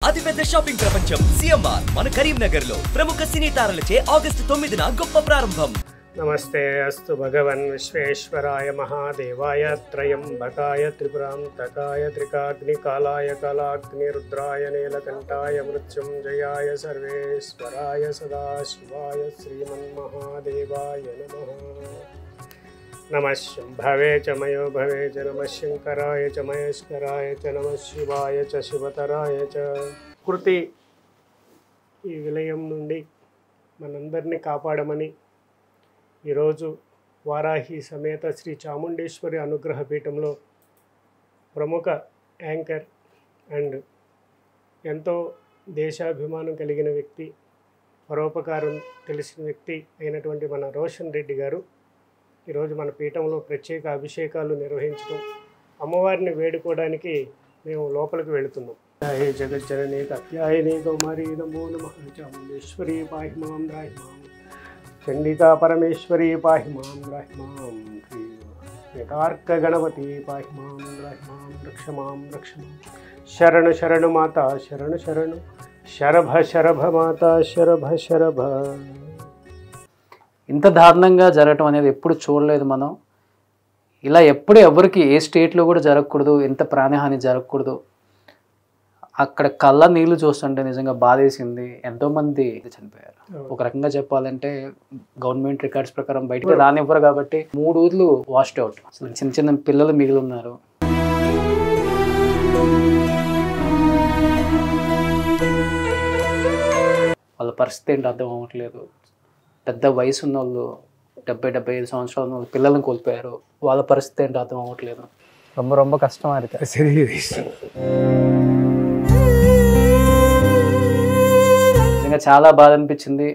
అతిపెద్ద షాపింగ్ ప్రపంచం సిఎంఆర్ మన కరీంనగర్ లో ప్రముఖ సినీ తారలచే ఆగస్టు 9న గొప్ప ప్రారంభం. నమస్తే అస్తు భగవన్ విశ్వేశ్వరాయ మహాదేవాయ త్రయంబకాయ త్రిపురాంతకాయ త్రికాగ్నికాలాయ కళాగ్ని రుద్రాయ నీలకంఠాయ మృత్యుంజయాయ సర్వేశ్వరాయ సదాశివాయ శ్రీమన్మహాదేవాయ నమః. నమః శంభవే చ మయో భవే చ నమః శంకరాయ చ మహేశ్వరాయ చ నమః శివాయ చ శివతరాయ చ. కృతి ఈ విలయం నుండి మనందరినీ కాపాడమని ఈరోజు వారాహి సమేత శ్రీ చాముండేశ్వరి అనుగ్రహ పీఠంలో ప్రముఖ యాంకర్ అండ్ ఎంతో దేశాభిమానం కలిగిన వ్యక్తి, పరోపకారం తెలిసిన వ్యక్తి అయినటువంటి మన రోషన్ రెడ్డి గారు ఈరోజు మన పీఠంలో ప్రత్యేక అభిషేకాలు నిర్వహించడం, అమ్మవారిని వేడుకోవడానికి మేము లోపలికి వెళుతున్నాం. హే జగజ్జననీ కత్యాయని కౌమారీ నమో నమః. చాముండేశ్వరి పాహి మాం రాహి మాం, చండికా పరమేశ్వరి పాహి మాం రాహి మాం, ఏకార్క గణపతి పాహి మాం రాహి మాం, రక్ష మాం రక్ష మాం. శరణు శరణు మాత శరణు శరణు, శరభ శరభ మాత శరభ శరభ. ఇంత దారుణంగా జరగటం అనేది ఎప్పుడు చూడలేదు మనం. ఇలా ఎప్పుడు ఎవరికి ఏ స్టేట్లో కూడా జరగకూడదు, ఎంత ప్రాణహాని జరగకూడదు. అక్కడ కళ్ళ నీళ్లు చూస్తుంటే నిజంగా బాధేసింది. ఎంతోమంది చనిపోయారు. ఒక రకంగా చెప్పాలంటే గవర్నమెంట్ రికార్డ్స్ ప్రకారం బయటకు రానివ్వరు కాబట్టి 3 ఊర్లు వాష్డ్ అవుట్. అసలు చిన్న చిన్న పిల్లలు మిగిలి ఉన్నారు. వాళ్ళ పరిస్థితి ఏంటి అర్థం అవ్వట్లేదు. పెద్ద వయసు ఉన్న వాళ్ళు 70-75 సంవత్సరాల ఉన్న వాళ్ళు పిల్లలను కోల్పోయారు. వాళ్ళ పరిస్థితి ఏంటో అర్థం అవ్వట్లేదు. ரொம்ப కష్టమా ఇருக்கு. నిజంగా చాలా బాధ అనిపించింది.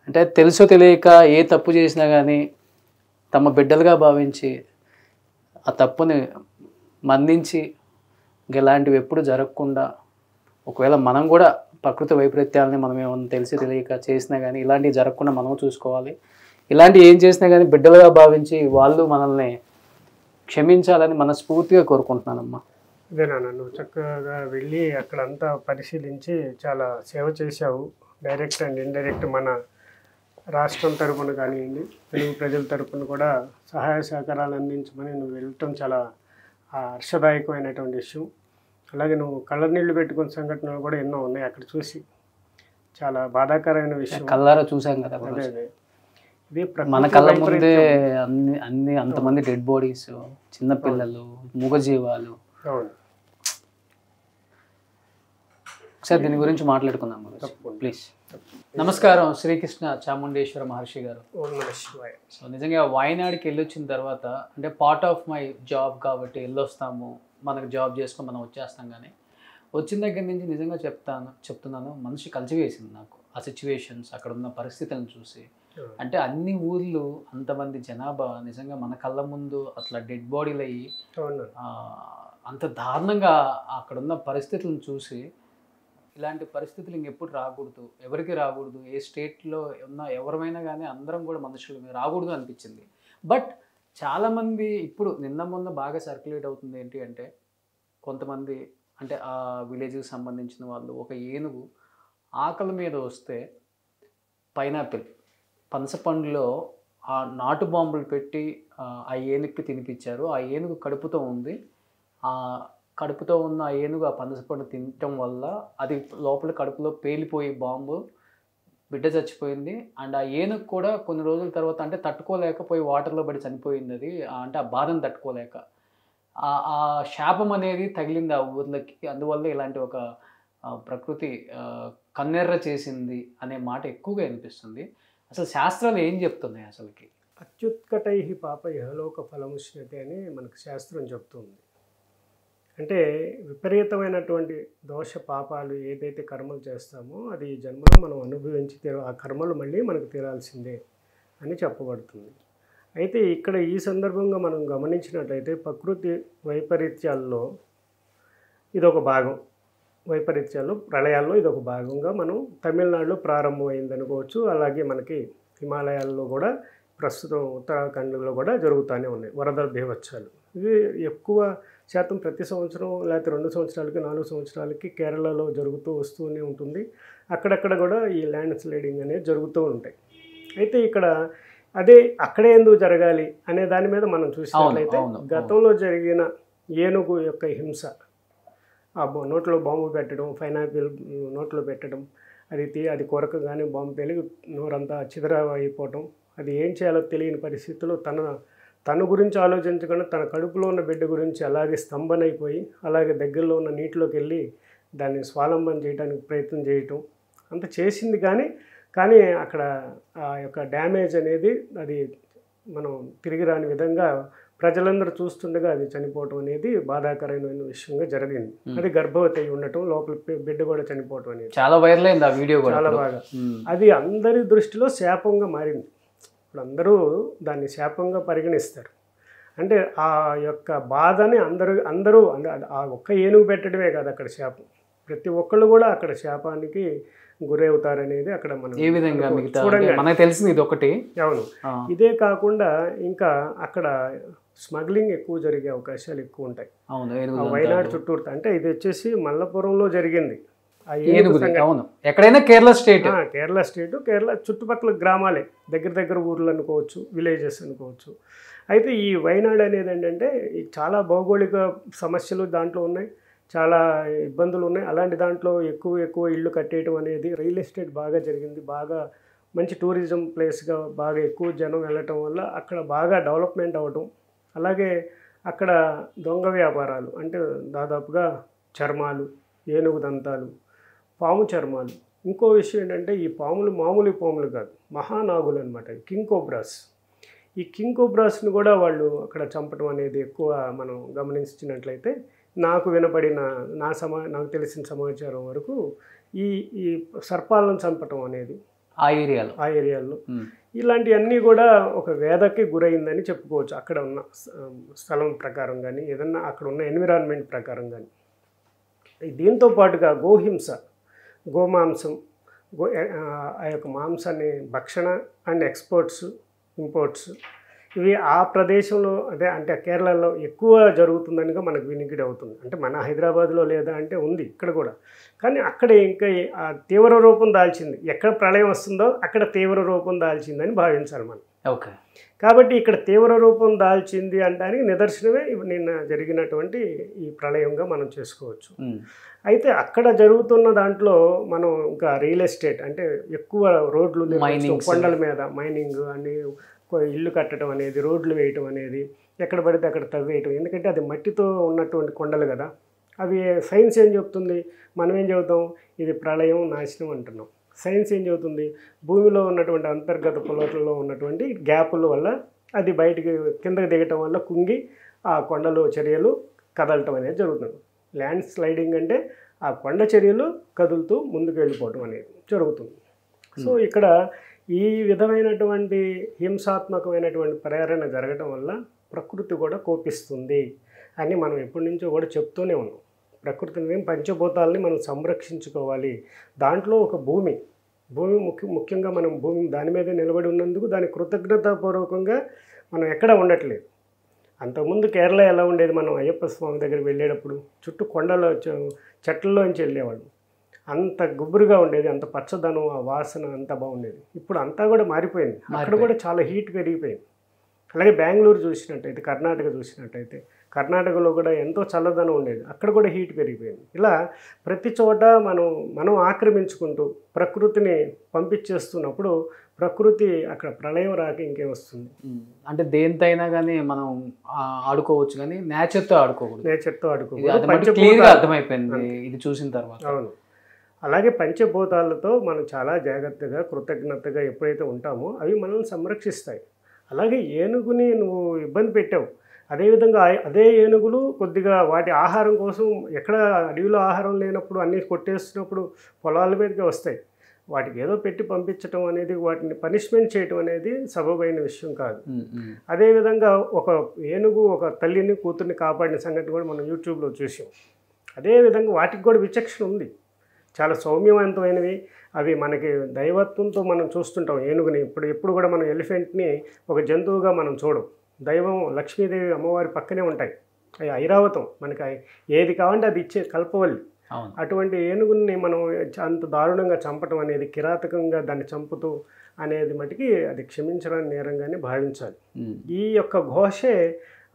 అంటే తెలుసో తెలియక ఏ తప్పు చేసినా కానీ తమ బిడ్డలుగా భావించి ఆ తప్పుని మన్నించి ఇలాంటివి ఎప్పుడు జరగకుండా, ఒకవేళ మనం కూడా ప్రకృతి వైపరీత్యాలని మనం ఏమన్నా తెలిసి తెలియక చేసినా కానీ ఇలాంటివి జరగకుండా మనం చూసుకోవాలి. ఇలాంటివి ఏం చేసినా కానీ బిడ్డలుగా భావించి వాళ్ళు మనల్ని క్షమించాలని మనస్ఫూర్తిగా కోరుకుంటున్నానమ్మా. ఇదేనా, నువ్వు చక్కగా వెళ్ళి అక్కడంతా పరిశీలించి చాలా సేవ చేశావు. డైరెక్ట్ అండ్ ఇండైరెక్ట్ మన రాష్ట్రం తరపున కానివ్వండి, తెలుగు ప్రజల తరపున కూడా సహాయ సహకారాలు అందించమని నువ్వు వెళ్ళటం చాలా హర్షదాయకమైనటువంటి విషయం. అలాగే నువ్వు కళ్ళ నీళ్లు పెట్టుకున్న సంఘటనలు కూడా ఎన్నో ఉన్నాయి అక్కడ చూసి. చాలా బాధాకరమైన విషయం. కళ్ళారా చూసాం కదా. ఇది మన కళ్ళ ముందే అన్ని అంతమంది డెడ్ బాడీస్, చిన్నపిల్లలు, మూగజీవాలు. అవును, ఒకసారి దీని గురించి మాట్లాడుకుందాం ప్లీజ్. నమస్కారం శ్రీకృష్ణ చాముండేశ్వర మహర్షి గారు. సో నిజంగా వాయనాడికి వెళ్ళొచ్చిన తర్వాత, అంటే పార్ట్ ఆఫ్ మై జాబ్ కాబట్టి వెళ్ళొస్తాము, మనకు జాబ్ చేసుకొని మనం వచ్చేస్తాం. కానీ వచ్చిన దగ్గర నుంచి నిజంగా చెప్తున్నాను మనిషి కలిసివేసింది నాకు ఆ సిచ్యువేషన్స్, అక్కడ ఉన్న పరిస్థితులను చూసి. అంటే అన్ని ఊర్లు అంతమంది జనాభా నిజంగా మన కళ్ళ ముందు అట్లా డెడ్ బాడీలు అయ్యి అంత దారుణంగా అక్కడున్న పరిస్థితులను చూసి, ఇలాంటి పరిస్థితులు ఇంకెప్పుడు రాకూడదు, ఎవరికి రాకూడదు, ఏ స్టేట్లో ఉన్న ఎవరైనా కానీ అందరం కూడా మనుషులు రాకూడదు అనిపించింది. బట్ చాలామంది ఇప్పుడు నిన్న మొన్న బాగా సర్క్యులేట్ అవుతుంది ఏంటి అంటే, కొంతమంది అంటే ఆ విలేజ్కి సంబంధించిన వాళ్ళు ఒక ఏనుగు ఆకలి మీద వస్తే పైనాపిల్ పనసపండులో ఆ నాటు బాంబులు పెట్టి ఆ ఏనుగుకి తినిపించారు. ఆ ఏనుగు కడుపుతో ఉంది. ఆ కడుపుతో ఉన్న ఆ ఏనుగు ఆ పనసపండు తినటం వల్ల అది లోపల కడుపులో పేలిపోయి బాంబు బిడ్డ చచ్చిపోయింది. అండ్ ఆ ఏనుగు కూడా కొన్ని రోజుల తర్వాత అంటే తట్టుకోలేకపోయి వాటర్లో పడి చనిపోయింది. అది అంటే ఆ బాధను తట్టుకోలేక ఆ శాపం అనేది తగిలింది ఆ ఊర్లకి. అందువల్ల ఇలాంటి ఒక ప్రకృతి కన్నెర్ర చేసింది అనే మాట ఎక్కువగా అనిపిస్తుంది. అసలు శాస్త్రాలు ఏం చెప్తున్నాయి అసలుకి? అత్యుత్కటై పాప యహలోక ఫలముష్యతే అని మనకు శాస్త్రం చెప్తుంది. అంటే విపరీతమైనటువంటి దోష పాపాలు ఏదైతే కర్మలు చేస్తామో అది జన్మలో మనం అనుభవించి ఆ కర్మలు మళ్ళీ మనకు తీరాల్సిందే అని చెప్పబడుతుంది. అయితే ఇక్కడ ఈ సందర్భంగా మనం గమనించినట్లయితే ప్రకృతి వైపరీత్యాల్లో ఇదొక భాగం. వైపరీత్యాలు ప్రళయాల్లో ఇదొక భాగంగా మనం తమిళనాడులో ప్రారంభమైంది అనుకోవచ్చు. అలాగే మనకి హిమాలయాల్లో కూడా ప్రస్తుతం ఉత్తరాఖండ్లో కూడా జరుగుతూనే ఉన్నాయి వరద బీభత్సాలు. ఇది ఎక్కువ శాతం ప్రతి సంవత్సరం లేకపోతే 2 సంవత్సరాలకి 4 సంవత్సరాలకి కేరళలో జరుగుతూ వస్తూనే ఉంటుంది. అక్కడక్కడ కూడా ఈ ల్యాండ్ స్లైడింగ్ అనేది జరుగుతూ ఉంటాయి. అయితే ఇక్కడ అదే అక్కడే ఎందుకు జరగాలి అనే దాని మీద మనం చూసినట్లయితే గతంలో జరిగిన ఏనుగు యొక్క హింస, ఆ నోట్లో బాంబు పెట్టడం, పైనాపిల్ నోట్లో పెట్టడం, అది కొరకగానే బాంబు పేలి నోరంతా అయిపోవటం, అది ఏం చేయాలో తెలియని పరిస్థితుల్లో తన గురించి ఆలోచించకుండా తన కడుపులో ఉన్న బిడ్డ గురించి అలాగే స్తంభనైపోయి అలాగే దగ్గరలో ఉన్న నీటిలోకి వెళ్ళి దాన్ని స్వాలంబన చేయడానికి ప్రయత్నం చేయటం అంత చేసింది. కానీ అక్కడ ఆ యొక్క డ్యామేజ్ అనేది అది మనం తిరిగి రాని విధంగా ప్రజలందరూ చూస్తుండగా అది చనిపోవటం అనేది బాధాకరమైన విషయంగా జరిగింది. అది గర్భవతి అయి ఉండటం, లోపల బిడ్డ కూడా చనిపోవటం అనేది చాలా వైరల్ అయింది ఆ వీడియో కూడా. చాలా బాగా అది అందరి దృష్టిలో శాపంగా మారింది. ఇప్పుడు అందరూ దాన్ని శాపంగా పరిగణిస్తారు. అంటే ఆ యొక్క బాధని అందరూ ఆ ఒక్క ఏనుగు పెట్టడమే కాదు అక్కడ శాపం, ప్రతి ఒక్కళ్ళు కూడా అక్కడ శాపానికి గురవుతారనేది అక్కడ మనం ఏ విధంగా చూడండి మనకు తెలిసింది ఇది ఒకటి. అవును, ఇదే కాకుండా ఇంకా అక్కడ స్మగ్లింగ్ ఎక్కువ జరిగే అవకాశాలు ఎక్కువ ఉంటాయి. వైనాడు చుట్టూరు అంటే ఇది వచ్చేసి మల్లపురంలో జరిగింది. ఎక్కడైనా కేరళ స్టేట్ కేరళ చుట్టుపక్కల గ్రామాలే, దగ్గర ఊర్లు అనుకోవచ్చు, విలేజెస్ అనుకోవచ్చు. అయితే ఈ వైనాడు అనేది ఏంటంటే చాలా భౌగోళిక సమస్యలు దాంట్లో ఉన్నాయి, చాలా ఇబ్బందులు ఉన్నాయి. అలాంటి దాంట్లో ఎక్కువ ఇళ్ళు కట్టేయటం అనేది, రియల్ ఎస్టేట్ బాగా జరిగింది, బాగా మంచి టూరిజం ప్లేస్గా బాగా ఎక్కువ జనం వెళ్ళటం వల్ల అక్కడ బాగా డెవలప్మెంట్ అవ్వటం. అలాగే అక్కడ దొంగ వ్యాపారాలు అంటే దాదాపుగా చర్మాలు, ఏనుగు దంతాలు, పాము చర్మాలు. ఇంకో విషయం ఏంటంటే ఈ పాములు మామూలు పాములు కాదు, మహానాగులు అనమాట, కింగ్ కోబ్రాస్. ఈ కింగ్ కోబ్రాస్ని కూడా వాళ్ళు అక్కడ చంపడం అనేది ఎక్కువ మనం గమనించినట్లయితే నాకు వినపడిన నాకు తెలిసిన సమాచారం వరకు ఈ సర్పాలను చంపటం అనేది ఆ ఏరియాలో ఇలాంటివన్నీ కూడా ఒక వేదకి గురైందని చెప్పుకోవచ్చు. అక్కడ ఉన్న స్థలం ప్రకారం కానీ ఏదన్నా అక్కడ ఉన్న ఎన్విరాన్మెంట్ ప్రకారం కానీ. దీంతో పాటుగా గోహింస, గోమాంసం, ఆ యొక్క మాంసాన్ని భక్షణ అండ్ ఇంపోర్ట్స్ ఇవి ఆ ప్రదేశంలో అంటే కేరళలో ఎక్కువ జరుగుతుందనిగా మనకు వినికిడి అవుతుంది. అంటే మన హైదరాబాద్లో లేదా అంటే ఉంది ఇక్కడ కూడా, కానీ అక్కడ ఇంకా తీవ్ర రూపం దాల్చింది. ఎక్కడ ప్రళయం వస్తుందో అక్కడ తీవ్ర రూపం దాల్చిందని భావించాలి మనం. ఓకే, కాబట్టి ఇక్కడ తీవ్ర రూపం దాల్చింది అంటానికి నిదర్శనమే నిన్న జరిగినటువంటి ఈ ప్రళయంగా మనం చేసుకోవచ్చు. అయితే అక్కడ జరుగుతున్న దాంట్లో మనం ఇంకా రియల్ ఎస్టేట్ అంటే ఎక్కువ రోడ్లు, కొండల మీద మైనింగ్ అని, ఇల్లు కట్టడం అనేది, రోడ్లు వేయటం అనేది, ఎక్కడ పడితే అక్కడ తవ్వేయటం. ఎందుకంటే అది మట్టితో ఉన్నటువంటి కొండలు కదా. అవి సైన్స్ ఏం చెప్తుంది, మనం ఏం చెబుతాం, ఇది ప్రళయం, నాశనం అంటున్నాం. సైన్స్ ఏం చెబుతుంది, భూమిలో ఉన్నటువంటి అంతర్గత పొలలలో ఉన్నటువంటి గ్యాపుల వల్ల అది బయటికి కిందకి దిగటం వల్ల కుంగి ఆ కొండలు చర్యలు కదలటం అనేది జరుగుతుంది. ల్యాండ్ స్లైడింగ్ అంటే ఆ కొండ చర్యలు కదులుతూ ముందుకు వెళ్ళిపోవటం అనేది జరుగుతుంది. సో ఇక్కడ ఈ విధమైనటువంటి హింసాత్మకమైనటువంటి ప్రేరణ జరగటం వల్ల ప్రకృతి కూడా కోపిస్తుంది అని మనం ఎప్పటి నుంచో కూడా చెప్తూనే ఉన్నాం. ప్రకృతిని, పంచభూతాలని మనం సంరక్షించుకోవాలి. దాంట్లో ఒక భూమి ముఖ్యంగా మనం దాని మీద నిలబడి ఉన్నందుకు దాని కృతజ్ఞతాపూర్వకంగా మనం ఎక్కడ ఉండట్లేదు. అంతకుముందు కేరళ ఎలా ఉండేది, మనం అయ్యప్ప స్వామి దగ్గరికి వెళ్ళేటప్పుడు చుట్టూ కొండలో చెట్లలోంచి వెళ్ళేవాళ్ళు, అంత గుబురుగా ఉండేది, అంత పచ్చదనం, ఆ వాసన అంత బాగుండేది. ఇప్పుడు అంతా కూడా మారిపోయింది. అక్కడ కూడా చాలా హీట్ పెరిగిపోయింది. అలాగే బెంగళూరు చూసినట్టయితే, కర్ణాటక చూసినట్టయితే, కర్ణాటకలో కూడా ఎంతో చల్లదనం ఉండేది, అక్కడ కూడా హీట్ పెరిగిపోయింది. ఇలా ప్రతి చోట మనం ఆక్రమించుకుంటూ ప్రకృతిని పంపించేస్తున్నప్పుడు ప్రకృతి అక్కడ ప్రళయం రాక ఇంకేం వస్తుంది. అంటే దేనితైనా కానీ మనం ఆడుకోవచ్చు కానీ నేచర్తో ఆడుకోకూడదు. అర్థమైపోయింది ఇది చూసిన తర్వాత. అవును, అలాగే పంచభూతాలతో మనం చాలా జాగ్రత్తగా కృతజ్ఞతగా ఎప్పుడైతే ఉంటామో అవి మనల్ని సంరక్షిస్తాయి. అలాగే ఏనుగుని నువ్వు ఇబ్బంది పెట్టావు, అదేవిధంగా అదే ఏనుగులు కొద్దిగా వాటి ఆహారం కోసం ఎక్కడ అడవిలో ఆహారం లేనప్పుడు అన్నీ కొట్టేస్తున్నప్పుడు పొలాల మీదకి వస్తాయి. వాటికి ఏదో పెట్టి పంపించడం అనేది, వాటిని పనిష్మెంట్ చేయటం అనేది సబబైన విషయం కాదు. అదేవిధంగా ఒక ఏనుగు ఒక తల్లిని కూతుర్ని కాపాడిన సంగతి కూడా మనం యూట్యూబ్లో చూసాం. అదేవిధంగా వాటికి కూడా విచక్షణ ఉంది, చాలా సౌమ్యవంతమైనవి. అవి మనకి దైవత్వంతో మనం చూస్తుంటాం ఏనుగుని. ఎప్పుడు కూడా మనం ఎలిఫెంట్ని ఒక జంతువుగా మనం చూడం. దైవం లక్ష్మీదేవి అమ్మవారి పక్కనే ఉంటాయి. ఐరావతం మనకి ఏది కావాలంటే అది ఇచ్చే కల్పవల్లి. అటువంటి ఏనుగుని మనం అంత దారుణంగా చంపటం అనేది, కిరాతకంగా దాన్ని చంపుతూ అనేది మటుకి అది క్షమించడానికి నేరంగానే భావించాలి. ఈ యొక్క ఘోషే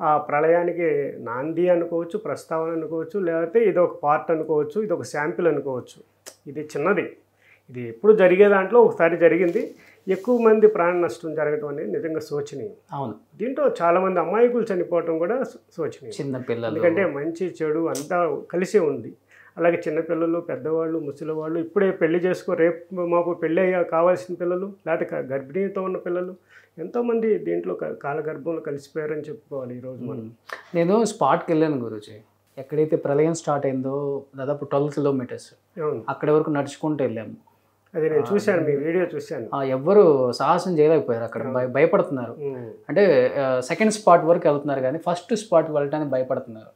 ఆ ప్రళయానికి నాంది అనుకోవచ్చు, ప్రస్తావన అనుకోవచ్చు, లేకపోతే ఇది ఒక పార్ట్ అనుకోవచ్చు, ఇది ఒక శాంపిల్ అనుకోవచ్చు. ఇది చిన్నది, ఇది ఎప్పుడు జరిగే దాంట్లో ఒకసారి జరిగింది. ఎక్కువ మంది ప్రాణ నష్టం జరగడం అనేది నిజంగా శోచనీయం. అవును, దీంట్లో చాలామంది అమాయకులు చనిపోవటం కూడా శోచనీయం. చిన్నపిల్లలు, ఎందుకంటే మంచి చెడు అంతా కలిసే ఉంది. అలాగే చిన్నపిల్లలు, పెద్దవాళ్ళు, ముసలివాళ్ళు, ఇప్పుడే పెళ్లి చేసుకో రేపు మాకు పెళ్ళి అయ్యా కావాల్సిన పిల్లలు, లేకపోతే గర్భిణీతో ఉన్న పిల్లలు, ఎంతోమంది దీంట్లో కాలగర్భంలో కలిసిపోయారని చెప్పుకోవాలి ఈరోజు మనం. నేను స్పాట్కి వెళ్ళాను గురూజీ. ఎక్కడైతే ప్రళయం స్టార్ట్ అయిందో దాదాపు 12 కిలోమీటర్స్ అక్కడి వరకు నడుచుకుంటూ వెళ్ళాము. అది నేను చూశాను, మీ వీడియో చూశాను. ఎవ్వరు సాహసం చేయలేకపోయారు, అక్కడ భయపడుతున్నారు. అంటే సెకండ్ స్పాట్ వరకు వెళ్తున్నారు కానీ ఫస్ట్ స్పాట్కి వెళ్ళడానికి భయపడుతున్నారు.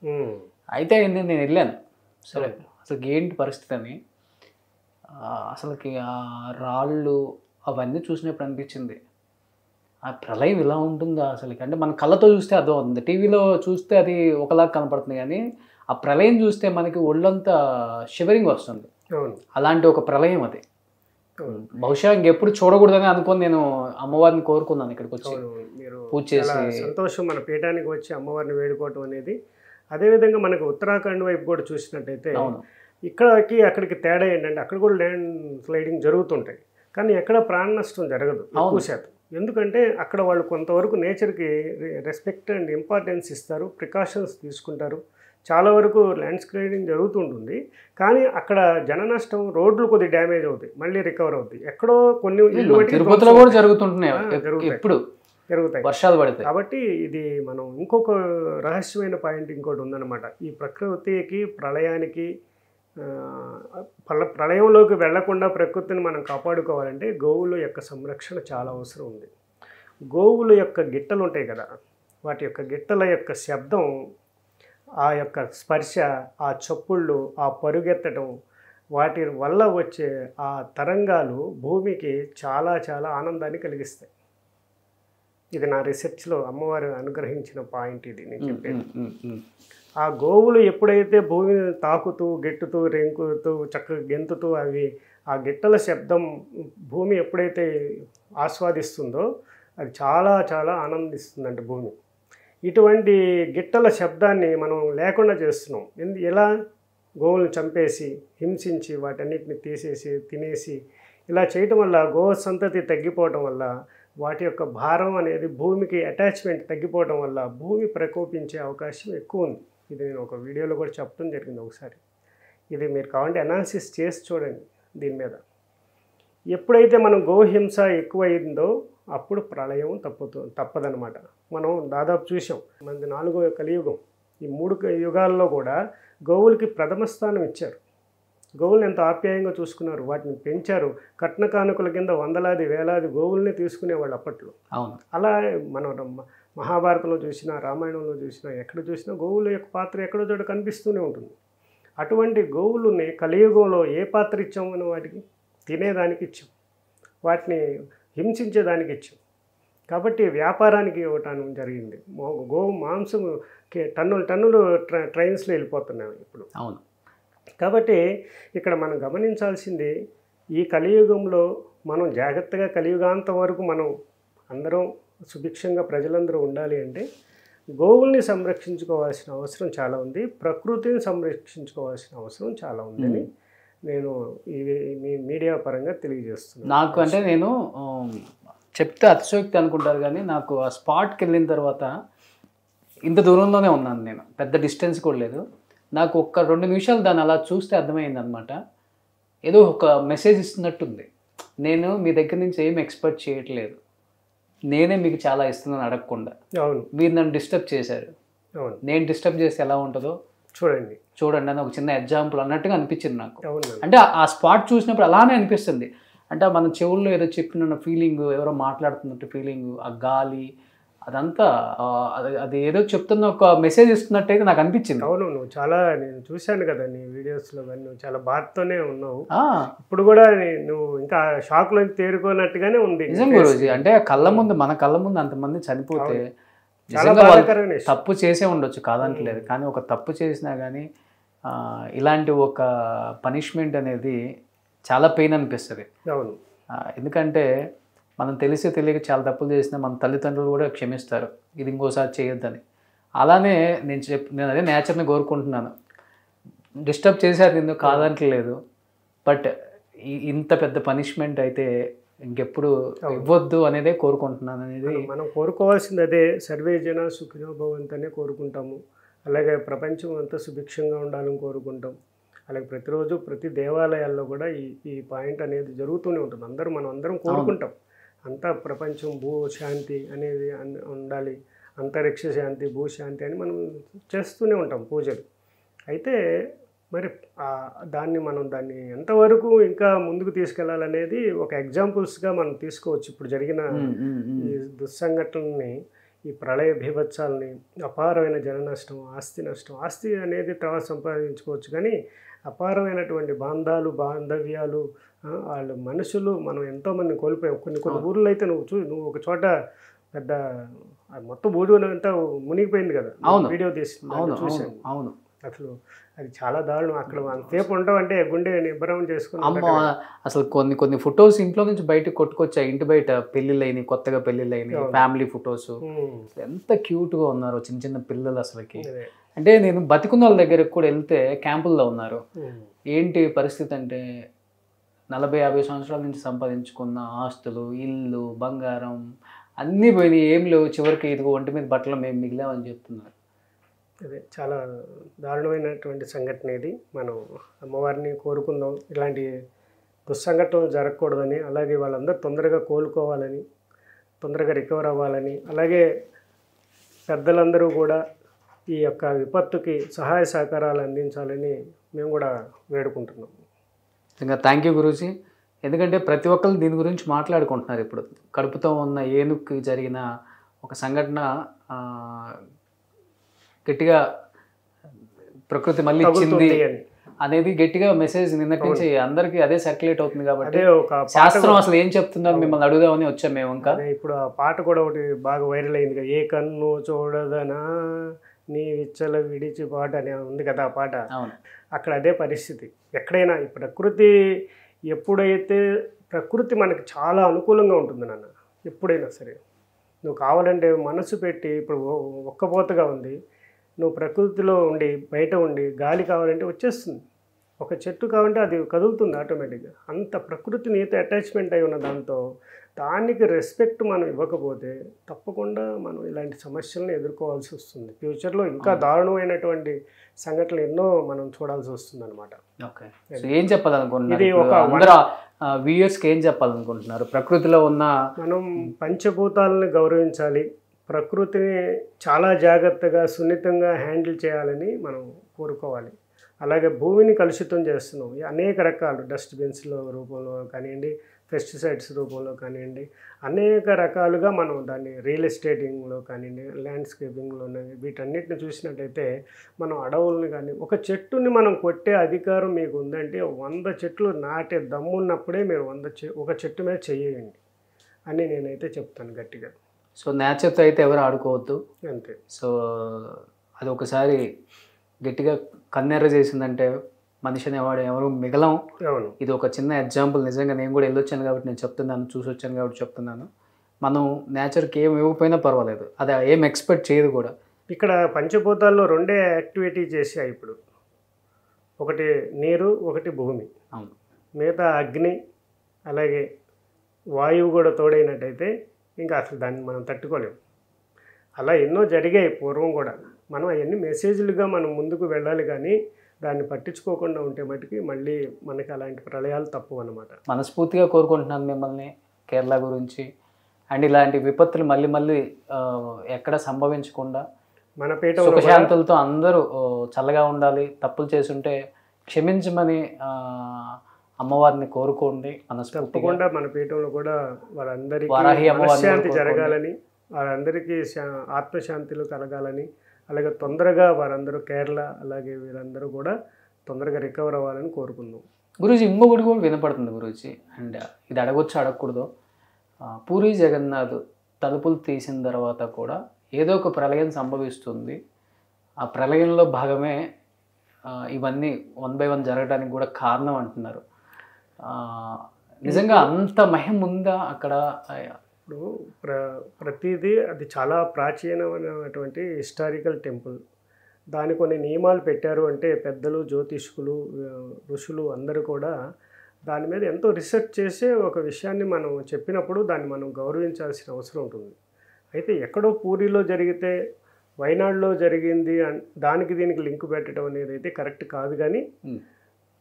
అయితే నేను వెళ్ళాను. సరే అసలు ఏంటి పరిస్థితి అని, అసలుకి ఆ రాళ్ళు అవన్నీ చూసినప్పుడు అనిపించింది ఆ ప్రళయం ఇలా ఉంటుందా అసలుకి. అంటే మన కళ్ళతో చూస్తే అదో ఉంది, టీవీలో చూస్తే అది ఒకలాగా కనపడుతుంది, కానీ ఆ ప్రళయం చూస్తే మనకి ఒళ్ళంతా షివరింగ్ వస్తుంది. అలాంటి ఒక ప్రళయం అది. బహుశా ఇంకెప్పుడు చూడకూడదని అనుకుని నేను అమ్మవారిని కోరుకున్నాను ఇక్కడికి వచ్చి పూజ చేసి. సంతోషం మన పీఠానికి వచ్చి అమ్మవారిని వేడుకోవటం అనేది. అదేవిధంగా మనకు ఉత్తరాఖండ్ వైపు కూడా చూసినట్టయితే ఇక్కడికి అక్కడికి తేడా ఏంటంటే అక్కడ కూడా ల్యాండ్ స్లైడింగ్ జరుగుతుంటాయి, కానీ ఎక్కడ ప్రాణ నష్టం జరగదు ఎక్కువ శాతం. ఎందుకంటే అక్కడ వాళ్ళు కొంతవరకు నేచర్కి రెస్పెక్ట్ అండ్ ఇంపార్టెన్స్ ఇస్తారు, ప్రికాషన్స్ తీసుకుంటారు. చాలా వరకు ల్యాండ్ స్లైడింగ్ జరుగుతుంటుంది, కానీ అక్కడ జన నష్టం, రోడ్లు కొద్ది డ్యామేజ్ అవుతాయి, మళ్ళీ రికవర్ అవుతాయి. ఎక్కడో కొన్ని తిరుపతిలో కూడా జరుగుతుంటున్నాయి, జరుగుతాయి వర్షాలు పడతాయి. కాబట్టి ఇది మనం ఇంకొక రహస్యమైన పాయింట్ ఇంకోటి ఉందన్నమాట. ఈ ప్రకృతికి ప్రళయానికి ప్రళయంలోకి వెళ్లకుండా ప్రకృతిని మనం కాపాడుకోవాలంటే గోవుల యొక్క సంరక్షణ చాలా అవసరం ఉంది. గోవుల యొక్క గిట్టలు ఉంటాయి కదా, వాటి యొక్క గిట్టల యొక్క శబ్దం, ఆ యొక్క స్పర్శ, ఆ చప్పుళ్ళు, ఆ పరుగెత్తడం, వాటి వల్ల వచ్చే ఆ తరంగాలు భూమికి చాలా చాలా ఆనందాన్ని కలిగిస్తాయి. ఇది నా రీసెర్చ్లో అమ్మవారు అనుగ్రహించిన పాయింట్ ఇది నేను చెప్పేది. ఆ గోవులు ఎప్పుడైతే భూమిని తాకుతూ, గెట్టుతూ, రెంకుతూ, చక్కగా గెంతుతూ అవి ఆ గిట్టల శబ్దం భూమి ఎప్పుడైతే ఆస్వాదిస్తుందో అది చాలా చాలా ఆనందిస్తుందంట భూమి. ఇటువంటి గిట్టల శబ్దాన్ని మనం లేకుండా చేస్తున్నాం. ఎలా గోవులను చంపేసి, హింసించి, వాటన్నిటిని తీసేసి తినేసి ఇలా చేయటం వల్ల గో సంతతి తగ్గిపోవటం వల్ల, వాటి యొక్క భారం అనేది భూమికి అటాచ్మెంట్ తగ్గిపోవడం వల్ల భూమి ప్రకోపించే అవకాశం ఎక్కువ ఉంది. ఇది నేను ఒక వీడియోలో కూడా చెప్పడం జరిగింది ఒకసారి. ఇది మీరు కావాలంటే అనాలిసిస్ చేసి చూడండి దీని మీద. ఎప్పుడైతే మనం గోహింస ఎక్కువైందో అప్పుడు ప్రళయం తప్పదనమాట. మనం దాదాపు చూసాం, మనది 4వ కలియుగం. ఈ 3 యుగాల్లో కూడా గోవులకి ప్రథమ స్థానం ఇచ్చారు. గోవులను ఎంత ఆప్యాయంగా చూసుకున్నారు, వాటిని పెంచారు. కట్న కానుకల కింద వందలాది వేలాది గోవుల్ని తీసుకునేవాళ్ళు అప్పట్లో. అలా మనం మహాభారతంలో చూసినా, రామాయణంలో చూసినా, ఎక్కడ చూసినా గోవుల యొక్క పాత్ర ఎక్కడో చోట కనిపిస్తూనే ఉంటుంది. అటువంటి గోవులని కలియుగంలో ఏ పాత్ర ఇచ్చామని వాటికి తినేదానికి ఇచ్చాం, వాటిని హింసించేదానికి ఇచ్చాం. కాబట్టి వ్యాపారానికి ఇవ్వటం జరిగింది. గోవు మాంసం టన్నులు ట్రైన్స్లో వెళ్ళిపోతున్నాయి ఇప్పుడు. అవును. కాబట్టి ఇక్కడ మనం గమనించాల్సింది, ఈ కలియుగంలో మనం జాగ్రత్తగా కలియుగాంతం వరకు మనం అందరం సుభిక్షంగా ప్రజలందరూ ఉండాలి అంటే గోవుల్ని సంరక్షించుకోవాల్సిన అవసరం చాలా ఉంది, ప్రకృతిని సంరక్షించుకోవాల్సిన అవసరం చాలా ఉందని నేను మీ మీడియా పరంగా తెలియజేస్తున్నాను. నాకు అంటే నేను చెప్తే అతిశయోక్తి అనుకుంటారు, కానీ నాకు ఆ స్పాట్కి వెళ్ళిన తర్వాత ఇంత దూరంలోనే ఉన్నాను నేను, పెద్ద డిస్టెన్స్ కూడా లేదు. నాకు ఒక్క 2 నిమిషాలు దాన్ని అలా చూస్తే అర్థమైంది అనమాట. ఏదో ఒక మెసేజ్ ఇస్తున్నట్టుంది. నేను మీ దగ్గర నుంచి ఏం ఎక్స్పెక్ట్ చేయట్లేదు, నేనే మీకు చాలా ఇస్తున్నాను అడగకుండా. అవును, మీరు నన్ను డిస్టర్బ్ చేశారు, అవును, నేను డిస్టర్బ్ చేస్తే ఎలా ఉంటుందో చూడండి అని ఒక చిన్న ఎగ్జాంపుల్ అన్నట్టుగా అనిపించింది నాకు. అంటే ఆ స్పాట్ చూసినప్పుడు అలానే అనిపిస్తుంది. అంటే మన చెవుల్లో ఏదో చెప్పిన ఫీలింగ్, ఎవరో మాట్లాడుతున్నట్టు ఫీలింగ్, ఆ గాలి అదంతా అది ఏదో చెప్తున్న ఒక మెసేజ్ ఇస్తున్నట్టయితే నాకు అనిపించింది. అవును, నువ్వు చాలా, నేను చూశాను కదా నీ వీడియోస్లో, నువ్వు చాలా బాధతోనే ఉన్నావు. ఇప్పుడు కూడా నువ్వు ఇంకా షాక్లో తేరుకోనట్టుగానే ఉంది. నిజం గురూజీ. అంటే మన కళ్ళ ముందు అంతమంది చనిపోతే తప్పు చేసే ఉండొచ్చు కాదంటలేదు, కానీ ఒక తప్పు చేసినా కానీ ఇలాంటి ఒక పనిష్మెంట్ అనేది చాలా పెయిన్ అనిపిస్తుంది. ఎందుకంటే మనం తెలియక చాలా తప్పులు చేసినా మన తల్లిదండ్రులు కూడా క్షమిస్తారు, ఇది ఇంకోసారి చేయొద్దని. అలానే నేను అదే నేచర్ని కోరుకుంటున్నాను. డిస్టర్బ్ చేశారు నిన్ను కాదంటలేదు, బట్ ఇంత పెద్ద పనిష్మెంట్ అయితే ఇంకెప్పుడు ఇవ్వద్దు అనేదే కోరుకుంటున్నాను. అనేది మనం కోరుకోవాల్సింది అదే, సర్వే జన సుఖినో భవంతనే కోరుకుంటాము. అలాగే ప్రపంచం అంతా సుభిక్షంగా ఉండాలని కోరుకుంటాం. అలాగే ప్రతిరోజు ప్రతి దేవాలయాల్లో కూడా ఈ పాయింట్ అనేది జరుగుతూనే ఉంటుంది. మనం అందరం కోరుకుంటాం, అంతా ప్రపంచం భూశాంతి అనేది ఉండాలి, అంతరిక్ష శాంతి భూశాంతి అని మనం చేస్తూనే ఉంటాం పూజలు. అయితే మరి దాన్ని ఎంతవరకు ఇంకా ముందుకు తీసుకెళ్లాలనేది ఒక ఎగ్జాంపుల్స్గా మనం తీసుకోవచ్చు. ఇప్పుడు జరిగిన ఈ దుస్సంఘటనని, ఈ ప్రళయ బీభత్సాలని, అపారమైన జన నష్టం, ఆస్తి అనేది తర్వాత సంపాదించుకోవచ్చు, కానీ అపారమైనటువంటి బాంధవ్యాలు, వాళ్ళు మనుషులు మనం ఎంతోమంది కోల్పోయాం. కొన్ని ఊర్లో అయితే నువ్వు ఒక చోట పెద్ద మొత్తం ఊరు అంతా మునిగిపోయింది కదా, వీడియో తీసి చూసాను. అవును, అసలు అది చాలా దారుణం. అక్కడ అంతసేపు ఉంటామంటే గుండె నిబ్బరం చేసుకుని అసలు కొన్ని ఫొటోస్ ఇంట్లో నుంచి బయటకు కొట్టుకొచ్చాయి. ఇంటి బయట పెళ్ళిళ్ళైనాయి, కొత్తగా పెళ్ళిళ్ళైనాయి, ఫ్యామిలీ ఫొటోస్. ఎంత క్యూట్గా ఉన్నారు చిన్న చిన్న పిల్లలు అసలుకి. అంటే నేను బతికున్న వాళ్ళ దగ్గరకు కూడా వెళ్తే క్యాంపుల్లో ఉన్నారు. ఏంటి పరిస్థితి అంటే 40-50 సంవత్సరాల నుంచి సంపాదించుకున్న ఆస్తులు, ఇల్లు, బంగారం అన్నీ పోయినాయి, ఏం లేవు, చివరికి ఇదిగో ఒంటి మీద బట్టలు మేము మిగిలామని చెప్తున్నారు. అదే చాలా దారుణమైనటువంటి సంఘటన ఇది. మనం అమ్మవారిని కోరుకుందాం ఇలాంటి దుస్సంఘటనలు జరగకూడదని, అలాగే వాళ్ళందరూ తొందరగా కోలుకోవాలని, తొందరగా రికవర్ అవ్వాలని, అలాగే పెద్దలందరూ కూడా ఈ యొక్క విపత్తుకి సహాయ సహకారాలు అందించాలని మేము కూడా వేడుకుంటున్నాం. ఇంకా థ్యాంక్ యూ గురూజీ. ఎందుకంటే ప్రతి ఒక్కరు దీని గురించి మాట్లాడుకుంటున్నారు. ఇప్పుడు కడుపుతో ఉన్న ఏనుగుకి జరిగిన ఒక సంఘటన గట్టిగా ప్రకృతి మళ్ళీ ఇచ్చింది అనేది గట్టిగా మెసేజ్ నిన్నటి నుంచి అందరికీ అదే సర్క్యులేట్ అవుతుంది. కాబట్టి శాస్త్రం అసలు ఏం చెప్తుందని మిమ్మల్ని అడుగుదామని వచ్చాం మేము. ఇంకా ఇప్పుడు ఆ పాట కూడా ఒకటి బాగా వైరల్ అయింది కదా, ఏ కన్ను చూడదనా నీ విచ్చల విడిచి పాట అని ఉంది కదా ఆ పాట. అక్కడ అదే పరిస్థితి. ఎక్కడైనా ఈ ప్రకృతి ఎప్పుడైతే ప్రకృతి మనకి చాలా అనుకూలంగా ఉంటుంది నాన్న, ఎప్పుడైనా సరే నువ్వు కావాలంటే మనసు పెట్టి, ఇప్పుడు ఒక్కపోతగా ఉంది, నువ్వు ప్రకృతిలో ఉండి బయట ఉండి గాలి కావాలంటే వచ్చేస్తుంది, ఒక చెట్టు కావాలంటే అది కదులుతుంది ఆటోమేటిక్గా. అంత ప్రకృతి నీతో అటాచ్మెంట్ అయి ఉన్న దానికి రెస్పెక్ట్ మనం ఇవ్వకపోతే తప్పకుండా మనం ఇలాంటి సమస్యలను ఎదుర్కోవాల్సి వస్తుంది. ఫ్యూచర్లో ఇంకా దారుణమైనటువంటి సంఘటనలు ఎన్నో మనం చూడాల్సి వస్తుంది అనమాట. ఓకే, ఏం చెప్పాలనుకుంటున్నారు వ్యూయర్స్కి, ఏం చెప్పాలనుకుంటున్నారు? ప్రకృతిలో ఉన్న మనం పంచభూతాలను గౌరవించాలి, ప్రకృతిని చాలా జాగ్రత్తగా సున్నితంగా హ్యాండిల్ చేయాలని మనం కోరుకోవాలి. అలాగే భూమిని కలుషితం చేస్తున్నాం అనేక రకాలు, డస్ట్బిన్స్లో రూపంలో కానివ్వండి, పెస్టిసైడ్స్ రూపంలో కానివ్వండి, అనేక రకాలుగా మనం దాన్ని రియల్ ఎస్టేటింగ్లో కానివ్వండి, ల్యాండ్స్కేపింగ్లో వీటన్నిటిని చూసినట్టయితే మనం అడవుల్ని కానీ, ఒక చెట్టుని మనం కొట్టే అధికారం మీకు ఉందంటే 100 చెట్లు నాటే దమ్మున్నప్పుడే మీరు ఒక చెట్టు మీద చెయ్యండి అని నేనైతే చెప్తాను గట్టిగా. సో నేచర్తో అయితే ఎవరు ఆడుకోవద్దు అంతే. సో అది ఒకసారి గట్టిగా కన్నెర్ర చేసిందంటే మనిషి అనేవాడు ఎవరు మిగలం. ఇది ఒక చిన్న ఎగ్జాంపుల్. నిజంగా నేను కూడా వెళ్ళొచ్చాను కాబట్టి నేను చెప్తున్నాను, చూసి వచ్చాను కాబట్టి చెప్తున్నాను. మనం నేచర్కి ఏం ఇవ్వకపోయినా పర్వాలేదు, అది ఏం ఎక్స్పెక్ట్ చేయదు కూడా. ఇక్కడ పంచభూతాల్లో 2 యాక్టివిటీ చేసాయి ఇప్పుడు, ఒకటి నీరు, ఒకటి భూమి. అవును, మిగతా అగ్ని అలాగే వాయువు కూడా తోడైనట్టయితే ఇంకా అసలు దాన్ని మనం తట్టుకోలేము. అలా ఎన్నో జరిగాయి పూర్వం కూడా. మనం అవన్నీ మెసేజ్లుగా మనం ముందుకు వెళ్ళాలి, కానీ దాన్ని పట్టించుకోకుండా ఉంటే మటుకి మళ్ళీ మనకి అలాంటి ప్రళయాలు తప్పు అన్నమాట. మనస్ఫూర్తిగా కోరుకుంటున్నాను మిమ్మల్ని కేరళ గురించి. అండ్ ఇలాంటి విపత్తులు మళ్ళీ ఎక్కడ సంభవించకుండా మన పీఠంలో సుఖశాంతులతో అందరూ చల్లగా ఉండాలి. తప్పులు చేసుంటే క్షమించమని అమ్మవారిని కోరుకోండి మనస్ఫూర్తిగా. మన పీఠంలో కూడా వాళ్ళందరికీ శాంతి జరగాలని, వాళ్ళందరికీ ఆత్మశాంతిలు కలగాలని, అలాగే తొందరగా వారందరూ కేరళ అలాగే వీరందరూ కూడా తొందరగా రికవర్ అవ్వాలని కోరుకుందాం. గురూజీ ఇంకొకటి కూడా వినపడుతుంది గురూజీ, అండ్ ఇది అడగొచ్చు అడగకూడదు. పూరి జగన్నాథ్ తలుపులు తీసిన తర్వాత కూడా ఏదో ఒక ప్రళయం సంభవిస్తుంది, ఆ ప్రళయంలో భాగమే ఇవన్నీ 1 by 1 జరగడానికి కూడా కారణం అంటున్నారు. నిజంగా అంత మహిమ ఉందా అక్కడ? ఇప్పుడు ప్రతిదీ అది చాలా ప్రాచీనమైనటువంటి హిస్టారికల్ టెంపుల్. దాని కొన్ని నియమాలు పెట్టారు అంటే పెద్దలు, జ్యోతిష్కులు, ఋషులు అందరూ కూడా దాని మీద ఎంతో రీసెర్చ్ చేసే ఒక విషయాన్ని మనం చెప్పినప్పుడు దాన్ని మనం గౌరవించాల్సిన అవసరం ఉంటుంది. అయితే ఎక్కడో పూరిలో జరిగితే వైనాడులో జరిగింది దానికి దీనికి లింక్ పెట్టడం అనేది అయితే కరెక్ట్ కాదు. కానీ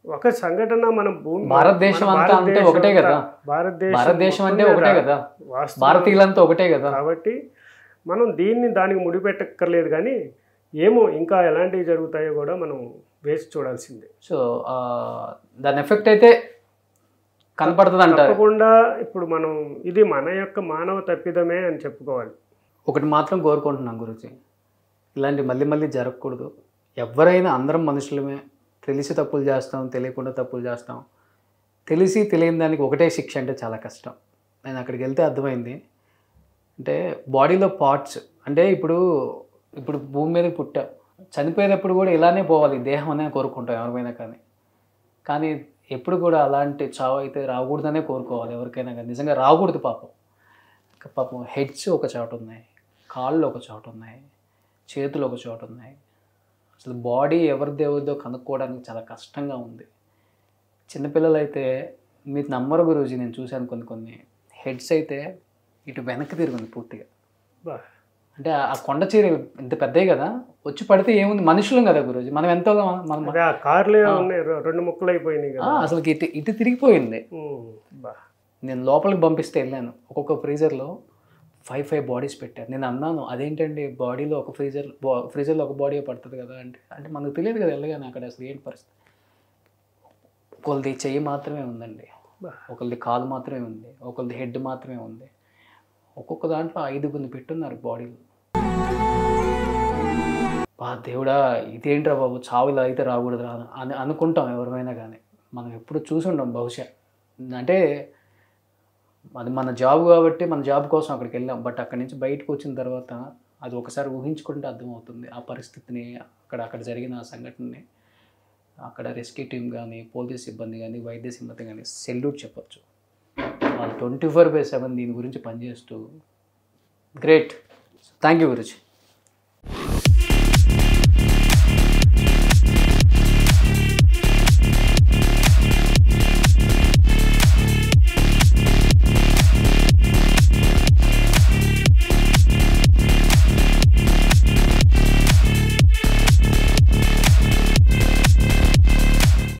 ఒక సంఘటన మన భూమి భారతదేశం అంతా అంటే ఒకటే కదా, భారతదేశం అంటే ఒకటే కదా, భారతీయులంతా ఒకటే కదా. కాబట్టి మనం దానికి ముడిపెట్టక్కర్లేదు. కానీ ఏమో ఇంకా ఎలాంటివి జరుగుతాయో కూడా మనం వేసి చూడాల్సిందే. సో దాని ఎఫెక్ట్ అయితే కనపడుతుంది అంటారు. తప్పకుండా ఇప్పుడు మనం ఇది మన యొక్క మానవ తప్పిదమే అని చెప్పుకోవాలి. ఒకటి మాత్రం కోరుకుంటున్నాం గురుజీ, ఇలాంటి మళ్ళీ మళ్ళీ జరగకూడదు. ఎవరైనా అందరం మనుషులమే, తెలిసి తప్పులు చేస్తాం, తెలియకుండా తప్పులు చేస్తాం. తెలిసి తెలియని దానికి ఒకటే శిక్ష అంటే చాలా కష్టం. నేను అక్కడికి వెళ్తే అర్థమైంది. అంటే బాడీలో పార్ట్స్ అంటే ఇప్పుడు భూమి మీద పుట్టా, చనిపోయేటప్పుడు కూడా ఇలానే పోవాలి దేహం అనే కోరుకుంటాం ఎవరికైనా. కానీ ఎప్పుడు కూడా అలాంటి చావు అయితే రాకూడదనే కోరుకోవాలి ఎవరికైనా. కానీ నిజంగా రాకూడదు. పాపం హెడ్స్ ఒక చోట ఉన్నాయి, కాళ్ళు ఒక చోట ఉన్నాయి, చేతులు ఒక చోట ఉన్నాయి. అసలు బాడీ ఎవరిదేవదో కనుక్కోవడానికి చాలా కష్టంగా ఉంది. చిన్నపిల్లలు అయితే మీరు నమ్మరు గురూజీ, నేను చూశాను కొన్ని హెడ్స్ అయితే ఇటు వెనక్కి తిరుగుంది పూర్తిగా. అంటే ఆ కొండ చీర ఇంత పెద్దవి కదా, వచ్చి పడితే ఏముంది, మనుషులం కదా గురూజీ, మనం ఎంతో కార్లే రెండు ముక్కలు అయిపోయినాయి. అసలు ఇటు తిరిగిపోయింది. నేను లోపలికి పంపిస్తే వెళ్ళాను, ఒక్కొక్క ఫ్రీజర్లో 5 బాడీస్ పెట్టారు. నేను అన్నాను అదేంటండి బాడీలో ఒక ఫ్రీజర్లో ఒక బాడీ పడుతుంది కదా అంటే మనకు తెలియదు కదా వెళ్ళగానే అక్కడ అసలు ఏంటి పరిస్థితి. ఒకళ్ళది చెయ్యి మాత్రమే ఉందండి, ఒకళ్ళది కాలు మాత్రమే ఉంది, ఒకళ్ళది హెడ్ మాత్రమే ఉంది. ఒక్కొక్క దాంట్లో 5 పెట్టున్నారు బాడీలు. దేవుడా ఇదేంట్రా బాబు, చావు ఇలా అయితే రాకూడదు అని అనుకుంటాం ఎవరైనా. కానీ మనం ఎప్పుడు చూసి ఉండం బహుశా. అంటే అది మన జాబ్ కాబట్టి మన జాబ్ కోసం అక్కడికి వెళ్ళాం. బట్ అక్కడి నుంచి బయటకు వచ్చిన తర్వాత అది ఒకసారి ఊహించుకుంటే అర్థమవుతుంది ఆ పరిస్థితిని, అక్కడ జరిగిన ఆ సంఘటనని. అక్కడ రెస్క్యూ టీమ్ కానీ, పోలీస్ సిబ్బంది కానీ, వైద్య సిబ్బంది కానీ సెల్యూట్ చెప్పచ్చు. వాళ్ళు 24/7 దీని గురించి పనిచేస్తూ గ్రేట్. Thank you Guruji.